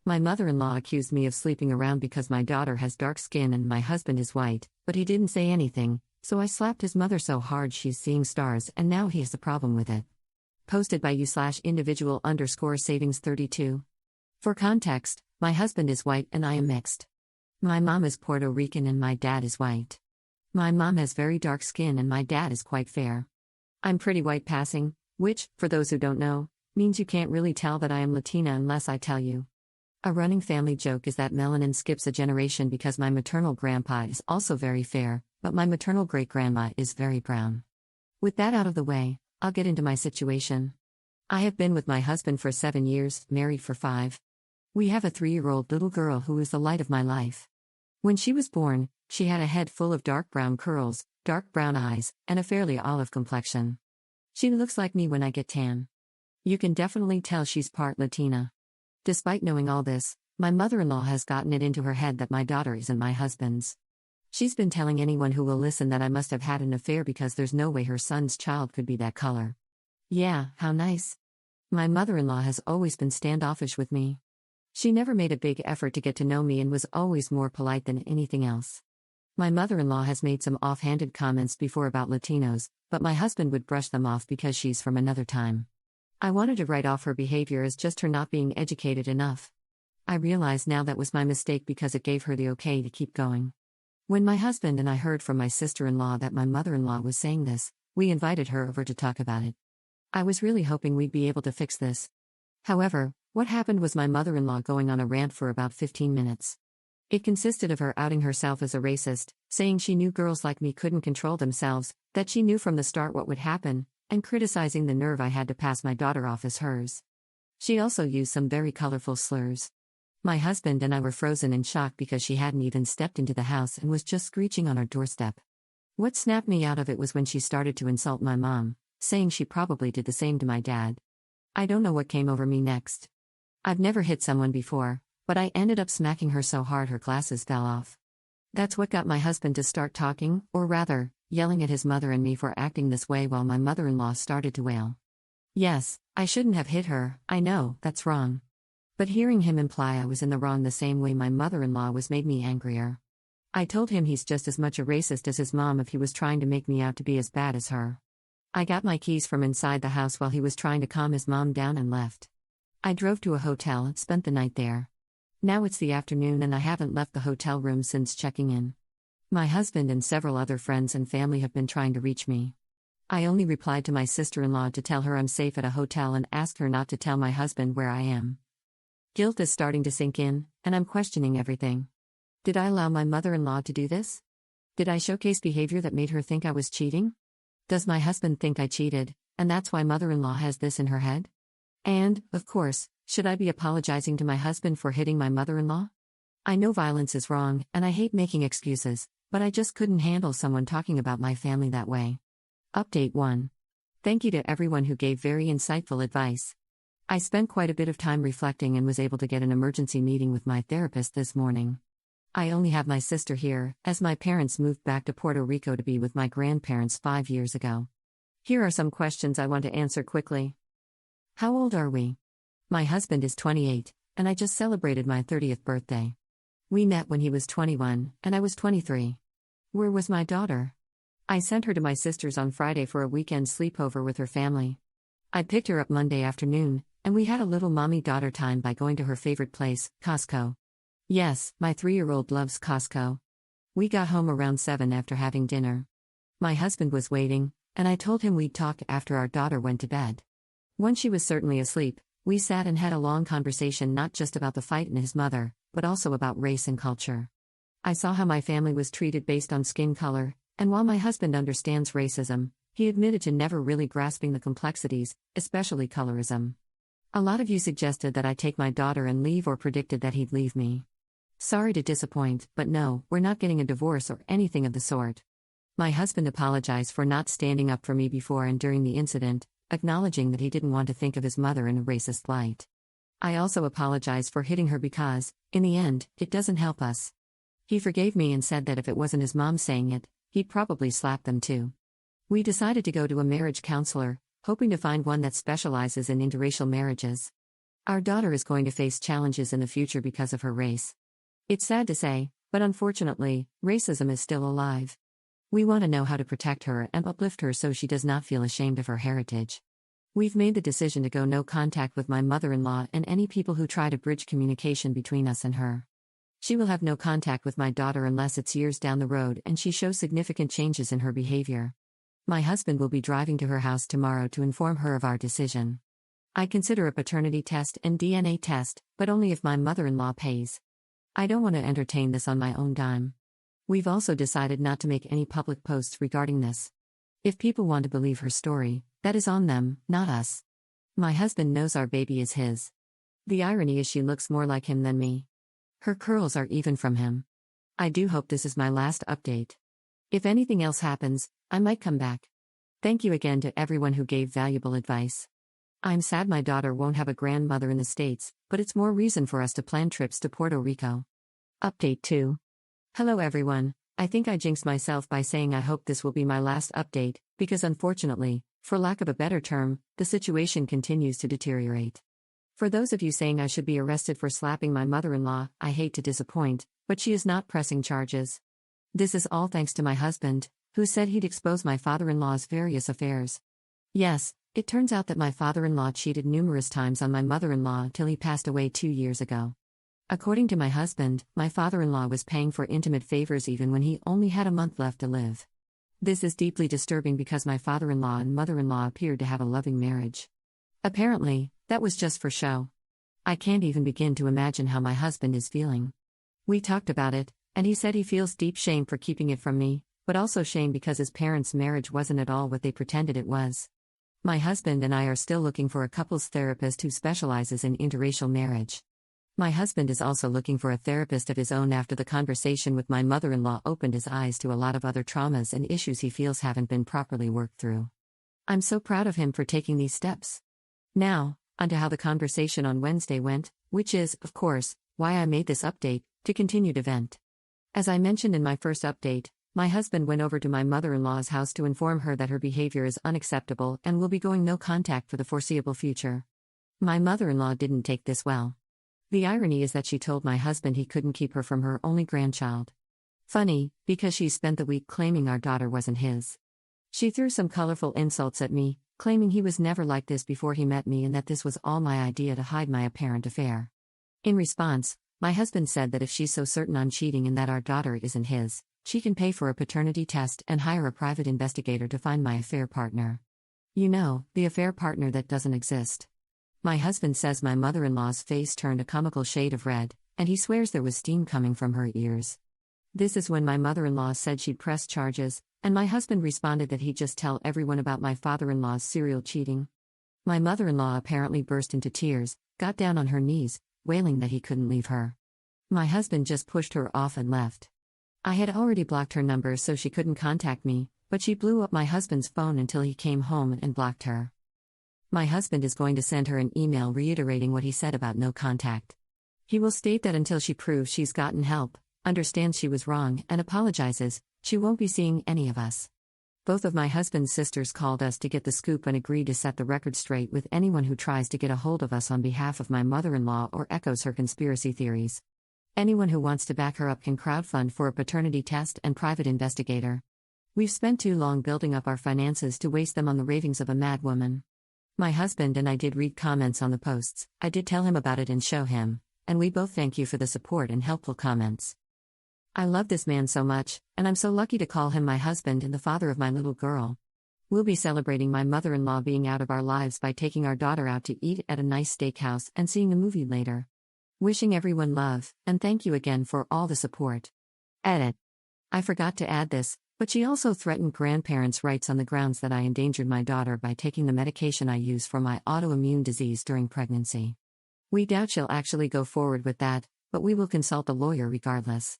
My mother-in-law accused me of sleeping around because my daughter has dark skin and my husband is white, but he didn't say anything, so I slapped his mother so hard she's seeing stars and now he has a problem with it. Posted by you/individual_savings32. For context, my husband is white and I am mixed. My mom is Puerto Rican and my dad is white. My mom has very dark skin and my dad is quite fair. I'm pretty white passing, which, for those who don't know, means you can't really tell that I am Latina unless I tell you. A running family joke is that melanin skips a generation because my maternal grandpa is also very fair, but my maternal great-grandma is very brown. With that out of the way, I'll get into my situation. I have been with my husband for 7 years, married for 5. We have a 3-year-old little girl who is the light of my life. When she was born, she had a head full of dark brown curls, dark brown eyes, and a fairly olive complexion. She looks like me when I get tan. You can definitely tell she's part Latina. Despite knowing all this, my mother-in-law has gotten it into her head that my daughter isn't my husband's. She's been telling anyone who will listen that I must have had an affair because there's no way her son's child could be that color. Yeah, how nice. My mother-in-law has always been standoffish with me. She never made a big effort to get to know me and was always more polite than anything else. My mother-in-law has made some offhanded comments before about Latinos, but my husband would brush them off because she's from another time. I wanted to write off her behavior as just her not being educated enough. I realize now that was my mistake because it gave her the okay to keep going. When my husband and I heard from my sister-in-law that my mother-in-law was saying this, we invited her over to talk about it. I was really hoping we'd be able to fix this. However, what happened was my mother-in-law going on a rant for about 15 minutes. It consisted of her outing herself as a racist, saying she knew girls like me couldn't control themselves, that she knew from the start what would happen, and criticizing the nerve I had to pass my daughter off as hers. She also used some very colorful slurs. My husband and I were frozen in shock because she hadn't even stepped into the house and was just screeching on our doorstep. What snapped me out of it was when she started to insult my mom, saying she probably did the same to my dad. I don't know what came over me next. I've never hit someone before, but I ended up smacking her so hard her glasses fell off. That's what got my husband to start talking, or rather, yelling at his mother and me for acting this way while my mother-in-law started to wail. Yes, I shouldn't have hit her, I know, that's wrong. But hearing him imply I was in the wrong the same way my mother-in-law was made me angrier. I told him he's just as much a racist as his mom if he was trying to make me out to be as bad as her. I got my keys from inside the house while he was trying to calm his mom down and left. I drove to a hotel and spent the night there. Now it's the afternoon and I haven't left the hotel room since checking in. My husband and several other friends and family have been trying to reach me. I only replied to my sister-in-law to tell her I'm safe at a hotel and asked her not to tell my husband where I am. Guilt is starting to sink in, and I'm questioning everything. Did I allow my mother-in-law to do this? Did I showcase behavior that made her think I was cheating? Does my husband think I cheated, and that's why mother-in-law has this in her head? And, of course, should I be apologizing to my husband for hitting my mother-in-law? I know violence is wrong, and I hate making excuses, but I just couldn't handle someone talking about my family that way. Update 1. Thank you to everyone who gave very insightful advice. I spent quite a bit of time reflecting and was able to get an emergency meeting with my therapist this morning. I only have my sister here, as my parents moved back to Puerto Rico to be with my grandparents 5 years ago. Here are some questions I want to answer quickly. How old are we? My husband is 28, and I just celebrated my 30th birthday. We met when he was 21, and I was 23. Where was my daughter? I sent her to my sister's on Friday for a weekend sleepover with her family. I picked her up Monday afternoon, and we had a little mommy-daughter time by going to her favorite place, Costco. Yes, my 3-year-old loves Costco. We got home around 7 after having dinner. My husband was waiting, and I told him we'd talk after our daughter went to bed. Once she was certainly asleep, we sat and had a long conversation not just about the fight and his mother, but also about race and culture. I saw how my family was treated based on skin color, and while my husband understands racism, he admitted to never really grasping the complexities, especially colorism. A lot of you suggested that I take my daughter and leave or predicted that he'd leave me. Sorry to disappoint, but no, we're not getting a divorce or anything of the sort. My husband apologized for not standing up for me before and during the incident, acknowledging that he didn't want to think of his mother in a racist light. I also apologized for hitting her because, in the end, it doesn't help us. He forgave me and said that if it wasn't his mom saying it, he'd probably slap them too. We decided to go to a marriage counselor, hoping to find one that specializes in interracial marriages. Our daughter is going to face challenges in the future because of her race. It's sad to say, but unfortunately, racism is still alive. We want to know how to protect her and uplift her so she does not feel ashamed of her heritage. We've made the decision to go no contact with my mother-in-law and any people who try to bridge communication between us and her. She will have no contact with my daughter unless it's years down the road and she shows significant changes in her behavior. My husband will be driving to her house tomorrow to inform her of our decision. I consider a paternity test and DNA test, but only if my mother-in-law pays. I don't want to entertain this on my own dime. We've also decided not to make any public posts regarding this. If people want to believe her story, that is on them, not us. My husband knows our baby is his. The irony is she looks more like him than me. Her curls are even from him. I do hope this is my last update. If anything else happens, I might come back. Thank you again to everyone who gave valuable advice. I'm sad my daughter won't have a grandmother in the States, but it's more reason for us to plan trips to Puerto Rico. Update 2. Hello everyone, I think I jinxed myself by saying I hope this will be my last update, because unfortunately, for lack of a better term, the situation continues to deteriorate. For those of you saying I should be arrested for slapping my mother-in-law, I hate to disappoint, but she is not pressing charges. This is all thanks to my husband, who said he'd expose my father-in-law's various affairs. Yes, it turns out that my father-in-law cheated numerous times on my mother-in-law till he passed away 2 years ago. According to my husband, my father-in-law was paying for intimate favors even when he only had a month left to live. This is deeply disturbing because my father-in-law and mother-in-law appeared to have a loving marriage. Apparently, that was just for show. I can't even begin to imagine how my husband is feeling. We talked about it, and he said he feels deep shame for keeping it from me, but also shame because his parents' marriage wasn't at all what they pretended it was. My husband and I are still looking for a couples therapist who specializes in interracial marriage. My husband is also looking for a therapist of his own after the conversation with my mother-in-law opened his eyes to a lot of other traumas and issues he feels haven't been properly worked through. I'm so proud of him for taking these steps. Now, onto how the conversation on Wednesday went, which is, of course, why I made this update, to continue to vent. As I mentioned in my first update, my husband went over to my mother-in-law's house to inform her that her behavior is unacceptable and will be going no contact for the foreseeable future. My mother-in-law didn't take this well. The irony is that she told my husband he couldn't keep her from her only grandchild. Funny, because she spent the week claiming our daughter wasn't his. She threw some colorful insults at me, claiming he was never like this before he met me and that this was all my idea to hide my apparent affair. In response, my husband said that if she's so certain I'm cheating and that our daughter isn't his, she can pay for a paternity test and hire a private investigator to find my affair partner. You know, the affair partner that doesn't exist. My husband says my mother-in-law's face turned a comical shade of red, and he swears there was steam coming from her ears. This is when my mother-in-law said she'd press charges, and my husband responded that he'd just tell everyone about my father-in-law's serial cheating. My mother-in-law apparently burst into tears, got down on her knees, wailing that he couldn't leave her. My husband just pushed her off and left. I had already blocked her number so she couldn't contact me, but she blew up my husband's phone until he came home and blocked her. My husband is going to send her an email reiterating what he said about no contact. He will state that until she proves she's gotten help, understands she was wrong, and apologizes, she won't be seeing any of us. Both of my husband's sisters called us to get the scoop and agreed to set the record straight with anyone who tries to get a hold of us on behalf of my mother-in-law or echoes her conspiracy theories. Anyone who wants to back her up can crowdfund for a paternity test and private investigator. We've spent too long building up our finances to waste them on the ravings of a mad woman. My husband and I did read comments on the posts. I did tell him about it and show him, and we both thank you for the support and helpful comments. I love this man so much, and I'm so lucky to call him my husband and the father of my little girl. We'll be celebrating my mother-in-law being out of our lives by taking our daughter out to eat at a nice steakhouse and seeing a movie later. Wishing everyone love, and thank you again for all the support. Edit. I forgot to add this, but she also threatened grandparents' rights on the grounds that I endangered my daughter by taking the medication I use for my autoimmune disease during pregnancy. We doubt she'll actually go forward with that, but we will consult a lawyer regardless.